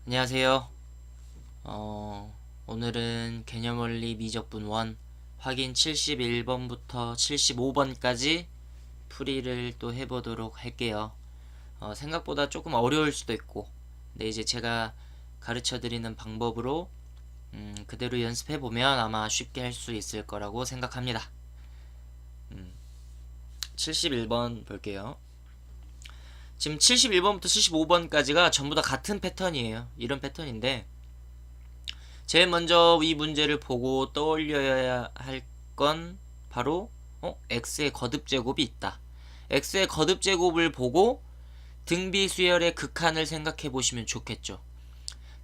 안녕하세요. 오늘은 개념원리 미적분 1 확인 71번부터 75번까지 풀이를 또 해보도록 할게요. 생각보다 조금 어려울 수도 있고, 근데 이제 제가 가르쳐 드리는 방법으로 그대로 연습해 보면 아마 쉽게 할 수 있을 거라고 생각합니다. 71번 볼게요. 지금 71번부터 75번까지가 전부 다 같은 패턴이에요. 이런 패턴인데, 제일 먼저 이 문제를 보고 떠올려야 할 건 바로 x의 거듭제곱이 있다. x의 거듭제곱을 보고 등비수열의 극한을 생각해 보시면 좋겠죠.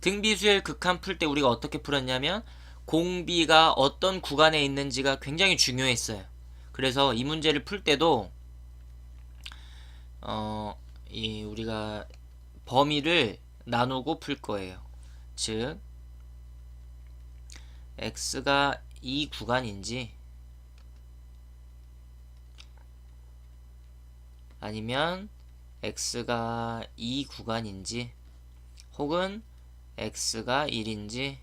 등비수열 극한 풀 때 우리가 어떻게 풀었냐면 공비가 어떤 구간에 있는지가 굉장히 중요했어요. 그래서 이 문제를 풀 때도 우리가 범위를 나누고 풀 거예요. 즉 x가 이 구간인지 아니면 x가 이 구간인지 혹은 x가 1인지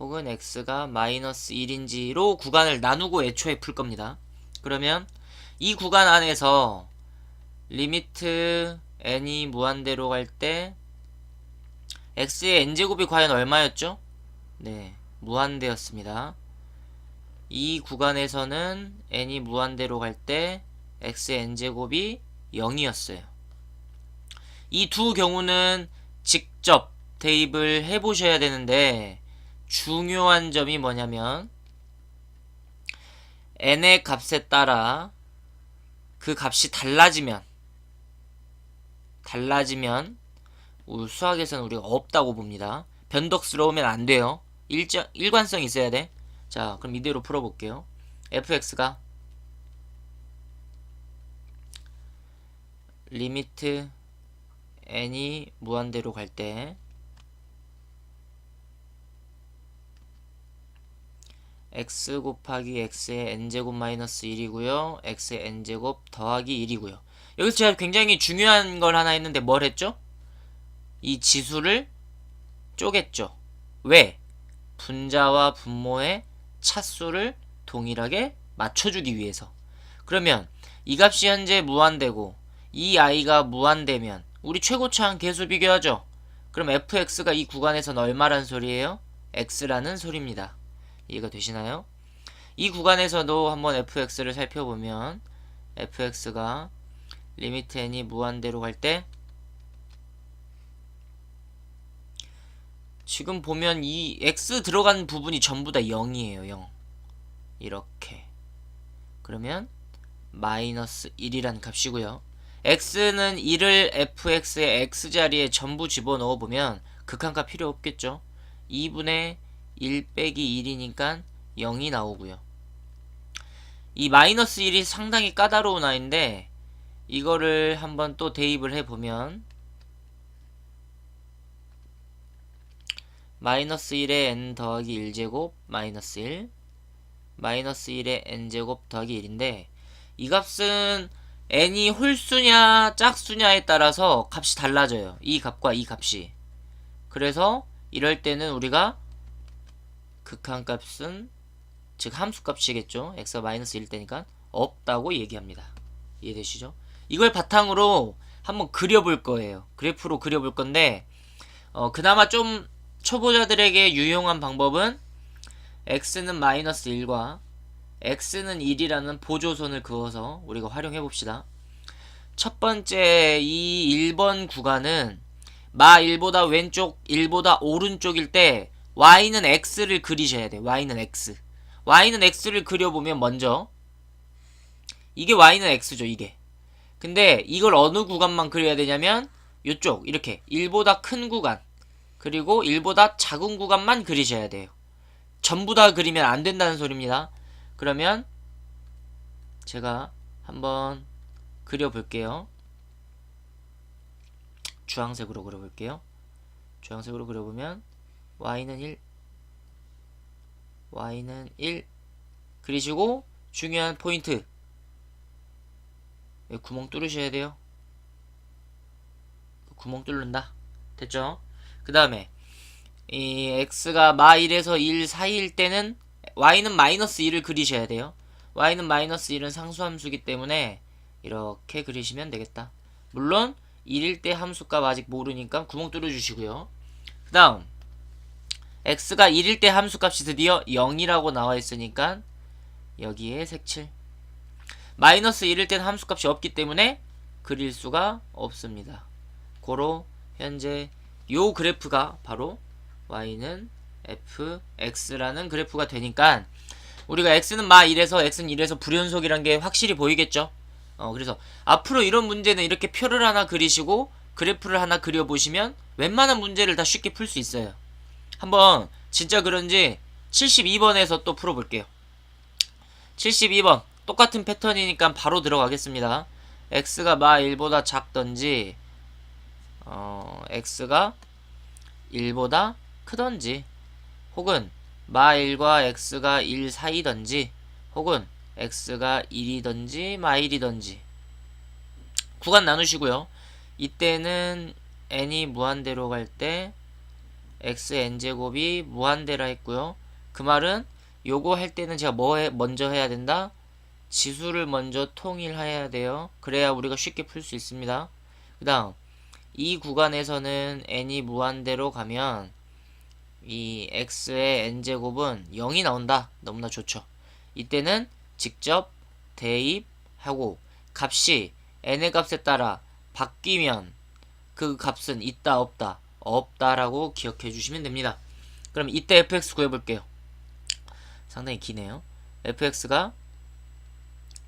혹은 x가 마이너스 1인지로 구간을 나누고 애초에 풀 겁니다. 그러면 이 구간 안에서 리미트 n이 무한대로 갈 때 x의 n제곱이 과연 얼마였죠? 네, 무한대였습니다. 이 구간에서는 n이 무한대로 갈 때 x의 n제곱이 0이었어요. 이 두 경우는 직접 대입을 해보셔야 되는데 중요한 점이 뭐냐면 n의 값에 따라 그 값이 달라지면 수학에서는 우리가 없다고 봅니다. 변덕스러우면 안 돼요. 일관성이 있어야 돼. 자, 그럼 이대로 풀어볼게요. fx가 리미트 n이 무한대로 갈 때 x 곱하기 x의 n제곱 마이너스 1이고요. x의 n제곱 더하기 1이고요. 여기서 제가 굉장히 중요한 걸 하나 했는데 뭘 했죠? 이 지수를 쪼갰죠. 왜? 분자와 분모의 차수를 동일하게 맞춰주기 위해서. 그러면 이 값이 현재 무한대고 이 i가 무한대면 우리 최고차항 계수 비교하죠. 그럼 fx가 이 구간에선 얼마란 소리예요? x라는 소리입니다. 이해가 되시나요? 이 구간에서도 한번 fx를 살펴보면 fx가 리미트 n이 무한대로 갈 때 지금 보면 이 x 들어간 부분이 전부 다 0이에요. 0. 이렇게. 그러면 마이너스 1이란 값이고요. x는 1을 fx의 x자리에 전부 집어넣어 보면 극한값 필요 없겠죠. 2분의 1 빼기 1이니까 0이 나오고요. 이 마이너스 1이 상당히 까다로운 아이인데 이거를 한번 또 대입을 해보면 마이너스 1의 n 더하기 1제곱 마이너스 1 마이너스 1의 n제곱 더하기 1인데 이 값은 n이 홀수냐 짝수냐에 따라서 값이 달라져요. 이 값과 이 값이. 그래서 이럴 때는 우리가 극한값은 즉 함수값이겠죠. x가 마이너스 1 때니까 없다고 얘기합니다. 이해되시죠? 이걸 바탕으로 한번 그려볼 거예요. 그래프로 그려볼 건데 그나마 좀 초보자들에게 유용한 방법은 x는 마이너스 1과 x는 1이라는 보조선을 그어서 우리가 활용해 봅시다. 첫 번째 이 1번 구간은 마 1보다 왼쪽 1보다 오른쪽일 때 y는 x를 그리셔야 돼요. y는 x를 그려보면 먼저 이게 y는 x죠. 이게. 근데 이걸 어느 구간만 그려야 되냐면 요쪽 이렇게 1보다 큰 구간 그리고 1보다 작은 구간만 그리셔야 돼요. 전부 다 그리면 안 된다는 소리입니다. 그러면 제가 한번 그려볼게요. 주황색으로 그려볼게요. 주황색으로 그려보면 y는 1 그리시고 중요한 포인트 구멍 뚫으셔야 돼요. 구멍 뚫는다. 됐죠? 그 다음에 이 x가 마 1에서 1 사이일 때는 y는 마이너스 1을 그리셔야 돼요. y는 마이너스 1은 상수함수기 때문에 이렇게 그리시면 되겠다. 물론 1일 때 함수값 아직 모르니까 구멍 뚫어 주시고요. 그 다음 x가 1일 때 함수값이 드디어 0이라고 나와 있으니까 여기에 색칠. 마이너스 1일 땐 함수값이 없기 때문에 그릴 수가 없습니다. 고로 현재 요 그래프가 바로 y는 fx라는 그래프가 되니까 우리가 x는 마 1에서 x는 1에서 불연속이란 게 확실히 보이겠죠. 그래서 앞으로 이런 문제는 이렇게 표를 하나 그리시고 그래프를 하나 그려보시면 웬만한 문제를 다 쉽게 풀 수 있어요. 한번 진짜 그런지 72번에서 또 풀어볼게요. 72번 똑같은 패턴이니까 바로 들어가겠습니다. x가 마 1보다 작던지 x가 1보다 크던지 혹은 마 1과 x가 1 사이던지 혹은 x가 1이던지 마 1이던지 구간 나누시고요. 이때는 n이 무한대로 갈 때 xn제곱이 무한대라 했고요. 그 말은 요거 할 때는 제가 먼저 해야 된다? 지수를 먼저 통일해야 돼요. 그래야 우리가 쉽게 풀 수 있습니다. 그 다음 이 구간에서는 n이 무한대로 가면 이 x의 n제곱은 0이 나온다. 너무나 좋죠. 이때는 직접 대입하고 값이 n의 값에 따라 바뀌면 그 값은 있다 없다 없다라고 기억해 주시면 됩니다. 그럼 이때 fx 구해볼게요. 상당히 기네요. fx가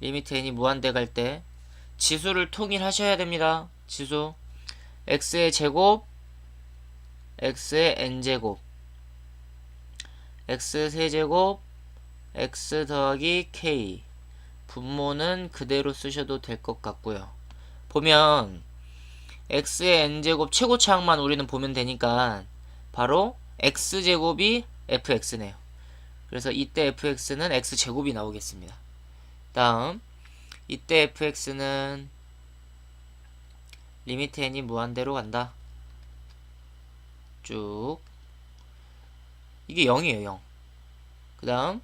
리미트 n이 무한대 갈 때 지수를 통일하셔야 됩니다. 지수 x의 제곱 x의 n제곱 x 세제곱 x 더하기 k 분모는 그대로 쓰셔도 될 것 같고요. 보면 x의 n제곱 최고차항만 우리는 보면 되니까 바로 x제곱이 fx네요. 그래서 이때 fx는 x제곱이 나오겠습니다. 다음 이때 fx는 리미트 n이 무한대로 간다. 쭉 이게 0이에요. 0. 그 다음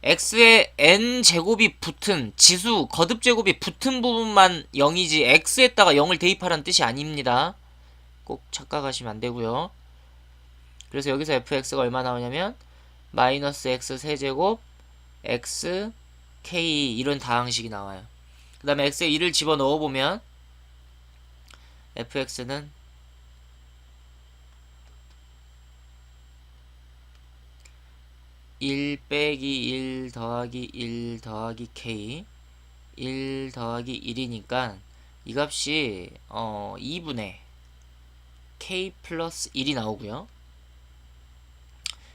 x의 n제곱이 붙은 지수 거듭제곱이 붙은 부분만 0이지 x에다가 0을 대입하라는 뜻이 아닙니다. 꼭 착각하시면 안되고요. 그래서 여기서 fx가 얼마 나오냐면 마이너스 x 세제곱 x k 이런 다항식이 나와요. 그 다음에 x에 1을 집어넣어보면 fx는 1 빼기 1 더하기 1 더하기 k 1 더하기 1이니까 이 값이 2분의 k 플러스 1이 나오고요.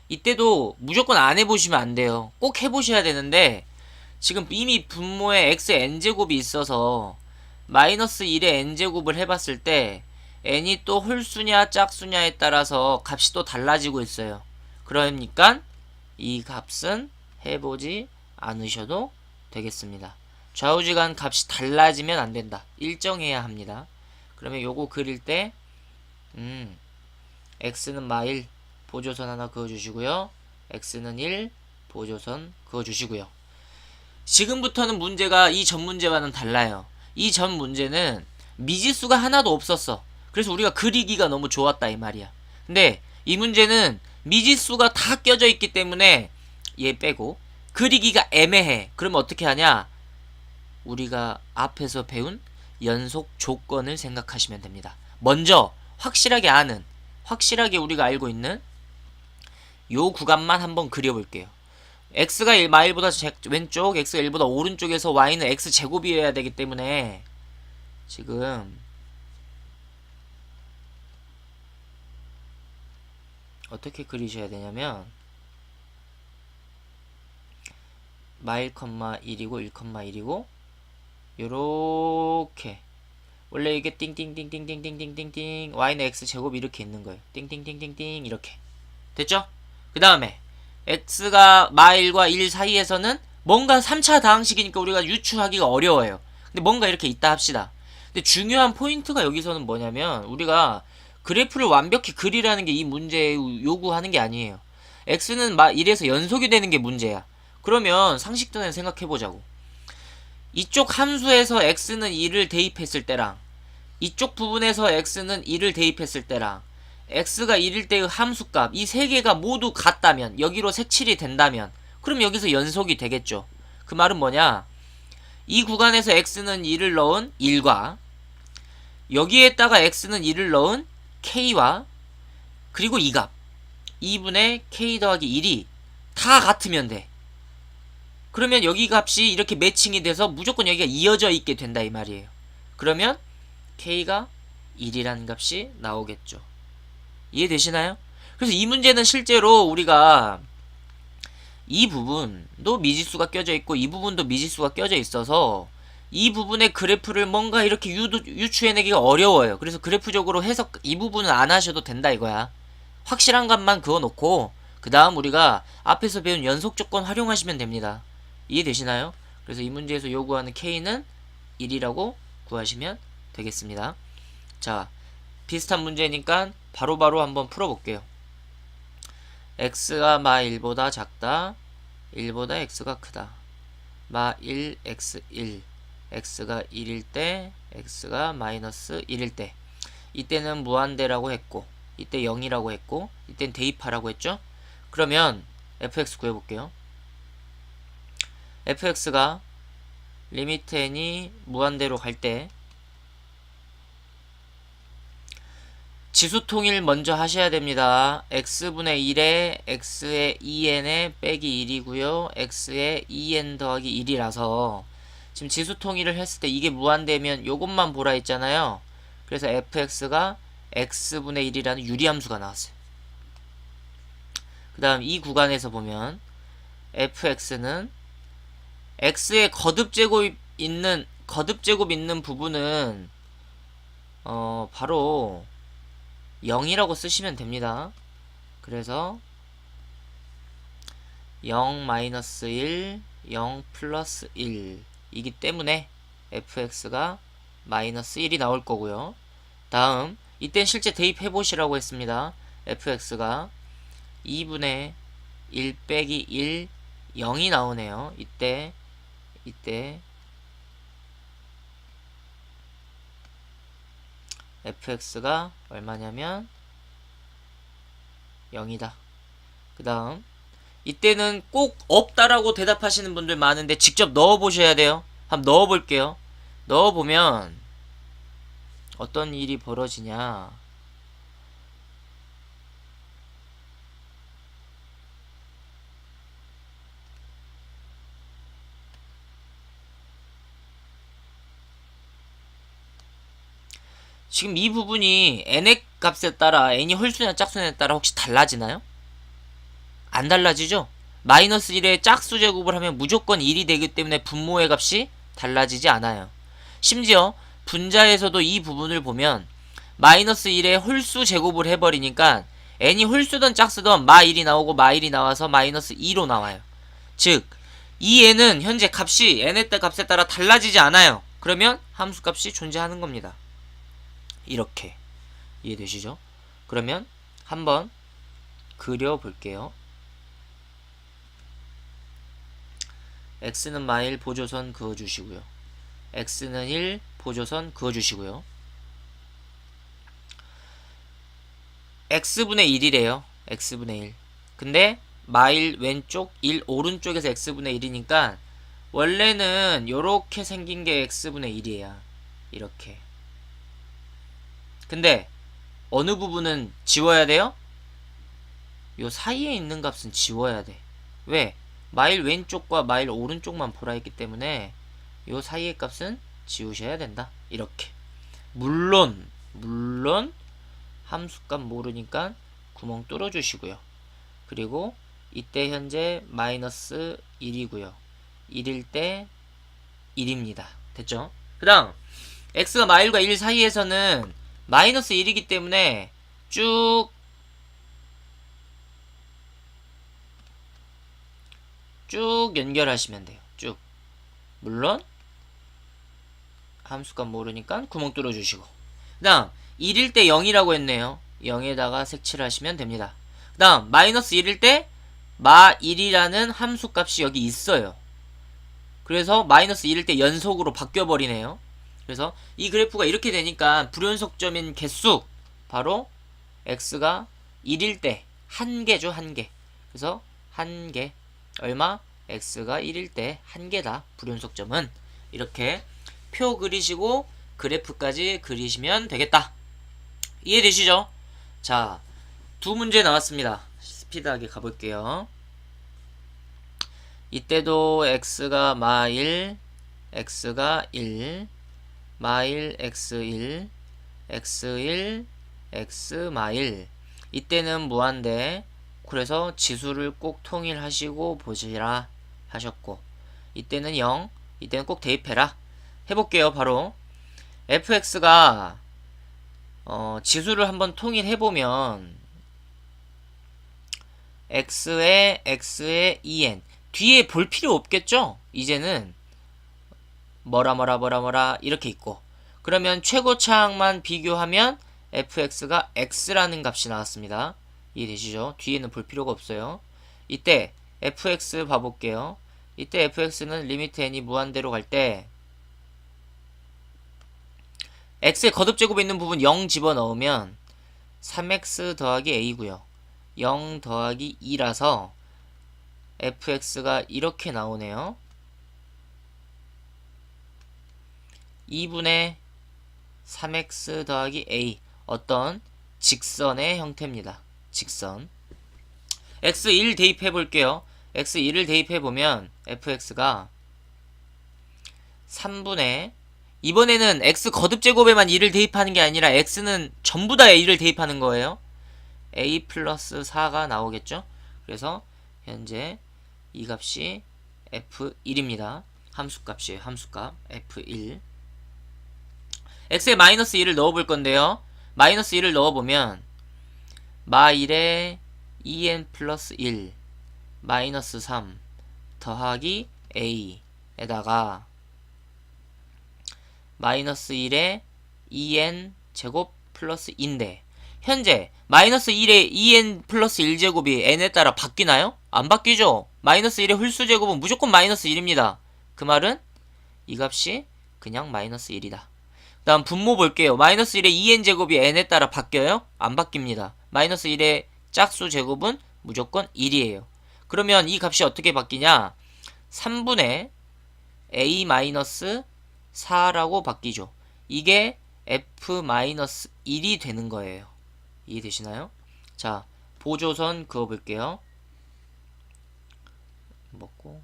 이때도 무조건 안 해보시면 안 돼요. 꼭 해보셔야 되는데 지금 이미 분모에 x의 n제곱이 있어서 마이너스 1의 n제곱을 해봤을 때 n이 또 홀수냐 짝수냐에 따라서 값이 또 달라지고 있어요. 그러니까 이 값은 해보지 않으셔도 되겠습니다. 좌우지간 값이 달라지면 안된다. 일정해야 합니다. 그러면 요거 그릴 때 x는 마1 보조선 하나 그어주시고요. x는 1 보조선 그어주시고요. 지금부터는 문제가 이 전 문제와는 달라요. 이 전 문제는 미지수가 하나도 없었어. 그래서 우리가 그리기가 너무 좋았다 이 말이야. 근데 이 문제는 미지수가 다 껴져 있기 때문에 얘 빼고 그리기가 애매해. 그러면 어떻게 하냐? 우리가 앞에서 배운 연속 조건을 생각하시면 됩니다. 먼저 확실하게 아는, 확실하게 우리가 알고 있는 요 구간만 한번 그려볼게요. x가 1, 마1보다 왼쪽, x가 1보다 오른쪽에서 y는 x제곱이어야 되기 때문에 지금 어떻게 그리셔야 되냐면 마1, 1이고 1,1이고 요렇게 원래 이게 띵띵띵띵띵띵띵띵띵 y는 x제곱 이렇게 있는 거예요. 띵띵띵띵띵 이렇게 됐죠? 그 다음에 x가 마1과 1 사이에서는 뭔가 3차 다항식이니까 우리가 유추하기가 어려워요. 근데 뭔가 이렇게 있다 합시다. 근데 중요한 포인트가 여기서는 뭐냐면 우리가 그래프를 완벽히 그리라는 게 이 문제에 요구하는 게 아니에요. x는 1에서 연속이 되는 게 문제야. 그러면 상식선에 생각해보자고. 이쪽 함수에서 x는 1을 대입했을 때랑 이쪽 부분에서 x는 1을 대입했을 때랑 x가 1일 때의 함수값 이 세 개가 모두 같다면, 여기로 색칠이 된다면, 그럼 여기서 연속이 되겠죠. 그 말은 뭐냐, 이 구간에서 x는 1을 넣은 1과 여기에다가 x는 1을 넣은 k와 그리고 이 값 2분의 k 더하기 1이 다 같으면 돼. 그러면 여기 값이 이렇게 매칭이 돼서 무조건 여기가 이어져 있게 된다 이 말이에요. 그러면 k가 1이라는 값이 나오겠죠. 이해되시나요? 그래서 이 문제는 실제로 우리가 이 부분도 미지수가 껴져 있고 이 부분도 미지수가 껴져 있어서 이 부분의 그래프를 뭔가 이렇게 유추해내기가 어려워요. 그래서 그래프적으로 해석 이 부분은 안 하셔도 된다 이거야. 확실한 값만 그어놓고 그 다음 우리가 앞에서 배운 연속 조건 활용하시면 됩니다. 이해되시나요? 그래서 이 문제에서 요구하는 k는 1이라고 구하시면 되겠습니다. 자, 비슷한 문제니까 바로바로 한번 풀어볼게요. x가 마 1보다 작다, 1보다 x가 크다. 마 1, x1, x가 1일 때, x가 마이너스 1일 때. 이때는 무한대라고 했고, 이때 0이라고 했고, 이때는 대입하라고 했죠? 그러면 fx 구해볼게요. fx가 리미트 n이 무한대로 갈 때 지수통일 먼저 하셔야 됩니다. x분의 1에 x의 2n에 빼기 1이고요. x의 2n 더하기 1이라서 지금 지수통일을 했을 때 이게 무한대면 요것만 보라 했잖아요. 그래서 fx가 x분의 1이라는 유리함수가 나왔어요. 그 다음 이 구간에서 보면 fx는 x의 거듭제곱 있는 부분은 바로 0이라고 쓰시면 됩니다. 그래서 0 마이너스 1, 0 플러스 1 이기 때문에 fx가 마이너스 1이 나올 거고요. 다음 이땐 실제 대입해 보시라고 했습니다. fx가 2분의 1 빼기 1 0이 나오네요. 이때 fx가 얼마냐면 0이다. 그 다음 이때는 꼭 없다라고 대답하시는 분들 많은데 직접 넣어보셔야 돼요. 한번 넣어볼게요. 넣어보면 어떤 일이 벌어지냐, 지금 이 부분이 n의 값에 따라 n이 홀수냐 짝수냐에 따라 혹시 달라지나요? 안 달라지죠? 마이너스 1의 짝수 제곱을 하면 무조건 1이 되기 때문에 분모의 값이 달라지지 않아요. 심지어 분자에서도 이 부분을 보면 마이너스 1의 홀수 제곱을 해버리니까 n이 홀수든 짝수든 마 1이 나오고 마 1이 나와서 마이너스 2로 나와요. 즉 이 n은 현재 값이 n의 값에 따라 달라지지 않아요. 그러면 함수값이 존재하는 겁니다. 이렇게 이해되시죠? 그러면 한번 그려볼게요. x는 마 1 보조선 그어주시고요. x는 1 보조선 그어주시고요. x분의 1이래요. x분의 1. 근데 마 1 왼쪽, 1 오른쪽에서 x분의 1이니까 원래는 요렇게 생긴 게 x분의 1이에요. 이렇게. 근데 어느 부분은 지워야 돼요? 요 사이에 있는 값은 지워야 돼. 왜? 마일 왼쪽과 마일 오른쪽만 보라 했기 때문에 요 사이의 값은 지우셔야 된다. 이렇게. 물론 함수값 모르니까 구멍 뚫어 주시고요. 그리고 이때 현재 마이너스 1이고요. 1일 때 1입니다. 됐죠? 그 다음 x가 마일과 1 사이에서는 마이너스 1이기 때문에 쭉 연결하시면 돼요. 쭉. 물론 함수값 모르니까 구멍 뚫어 주시고. 그 다음 1일 때 0이라고 했네요. 0에다가 색칠을 하시면 됩니다. 그 다음 마이너스 1일 때 마1이라는 함수값이 여기 있어요. 그래서 마이너스 1일 때 연속으로 바뀌어버리네요. 그래서 이 그래프가 이렇게 되니까 불연속점인 개수 바로 x가 1일 때 1개죠. 1개. 그래서 1개 얼마? x가 1일 때 1개다. 불연속점은 이렇게 표 그리시고 그래프까지 그리시면 되겠다. 이해되시죠? 자, 두 문제 나왔습니다. 스피드하게 가볼게요. 이때도 x가 마1, x가 1, 마1, x1, x1, x 마1. 이때는 무한대. 그래서 지수를 꼭 통일하시고 보시라 하셨고, 이때는 0, 이때는 꼭 대입해라. 해볼게요. 바로 fx가 지수를 한번 통일해보면 x에 2n 뒤에 볼 필요 없겠죠? 이제는 뭐라 이렇게 있고, 그러면 최고차항만 비교하면 fx가 x라는 값이 나왔습니다. 이해되시죠? 뒤에는 볼 필요가 없어요. 이때 fx 봐볼게요. 이때 fx는 리미트 n이 무한대로 갈 때 x의 거듭제곱에 있는 부분 0 집어넣으면 3x 더하기 a고요. 0 더하기 2라서 fx가 이렇게 나오네요. 2분의 3x 더하기 a, 어떤 직선의 형태입니다. 직선. x1 대입해 볼게요. x1을 대입해 보면 fx가 3분의, 이번에는 x 거듭제곱에만 2를 대입하는 게 아니라 x는 전부 다 a를 대입하는 거예요. a 플러스 4가 나오겠죠. 그래서 현재 이 값이 f1입니다. 함수값이에요. 함수값 f1. x에 마이너스 1을 넣어볼 건데요. 마이너스 1을 넣어보면 마1에 2n 플러스 1 마이너스 3 더하기 a에다가 마이너스 1에 2n 제곱 플러스 2인데, 현재 마이너스 1에 2n 플러스 1제곱이 n에 따라 바뀌나요? 안 바뀌죠? 마이너스 1의 홀수제곱은 무조건 마이너스 1입니다. 그 말은 이 값이 그냥 마이너스 1이다. 그 다음 분모 볼게요. 마이너스 1의 2n 제곱이 n에 따라 바뀌어요? 안 바뀝니다. 마이너스 1의 짝수 제곱은 무조건 1이에요. 그러면 이 값이 어떻게 바뀌냐? 3분의 a 마이너스 4라고 바뀌죠. 이게 f-1이 되는 거예요. 이해되시나요? 자, 보조선 그어볼게요. 먹고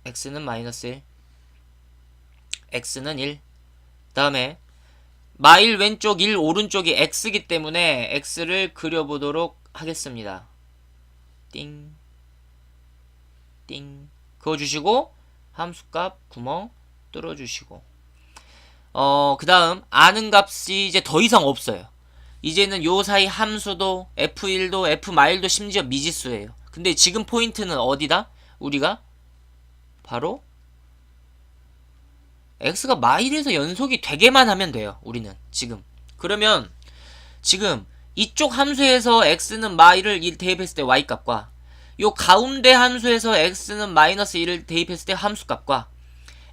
x는 마이너스 1, x는 1. 다음에 마1 왼쪽 1 오른쪽이 x기 때문에 x를 그려보도록 하겠습니다. 띵 띵 그어주시고 함수값 구멍 뚫어주시고, 그 다음 아는 값이 이제 더 이상 없어요. 이제는 요 사이 함수도 f1도 f-1도 심지어 미지수예요. 근데 지금 포인트는 어디다? 우리가 바로 x가 마1에서 연속이 되게만 하면 돼요. 우리는 지금. 그러면 지금 이쪽 함수에서 x는 마1을 대입했을 때 y값과 요 가운데 함수에서 x는 마이너스 1을 대입했을 때 함수값과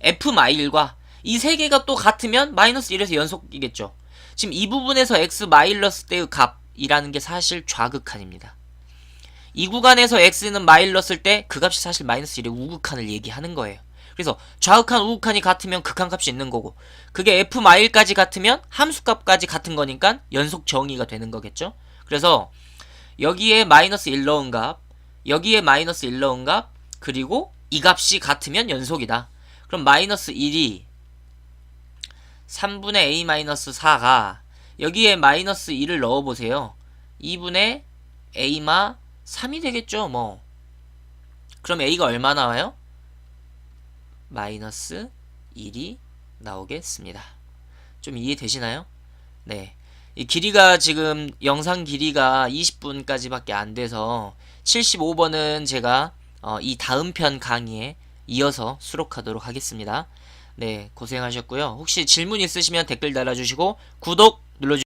f-1과 이 세 개가 또 같으면 마이너스 1에서 연속이겠죠. 지금 이 부분에서 x 마이너스 때의 값이라는 게 사실 좌극한입니다. 이 구간에서 x는 마일 넣었을 때 그 값이 사실 마이너스 1의 우극한을 얘기하는 거예요. 그래서 좌극한 우극한이 같으면 극한값이 있는 거고, 그게 f 마일까지 같으면 함수값까지 같은 거니까 연속 정의가 되는 거겠죠. 그래서 여기에 마이너스 1 넣은 값, 여기에 마이너스 1 넣은 값, 그리고 이 값이 같으면 연속이다. 그럼 마이너스 1이 3분의 a 마이너스 4가 여기에 마이너스 1을 넣어보세요. 2분의 a마 3이 되겠죠. 뭐 그럼 a가 얼마 나와요? 마이너스 1이 나오겠습니다. 좀 이해되시나요? 네, 이 길이가 지금 영상 길이가 20분까지 밖에 안 돼서 75번은 제가 이 다음 편 강의에 이어서 수록하도록 하겠습니다. 네, 고생하셨고요. 혹시 질문 있으시면 댓글 달아주시고 구독 눌러주시면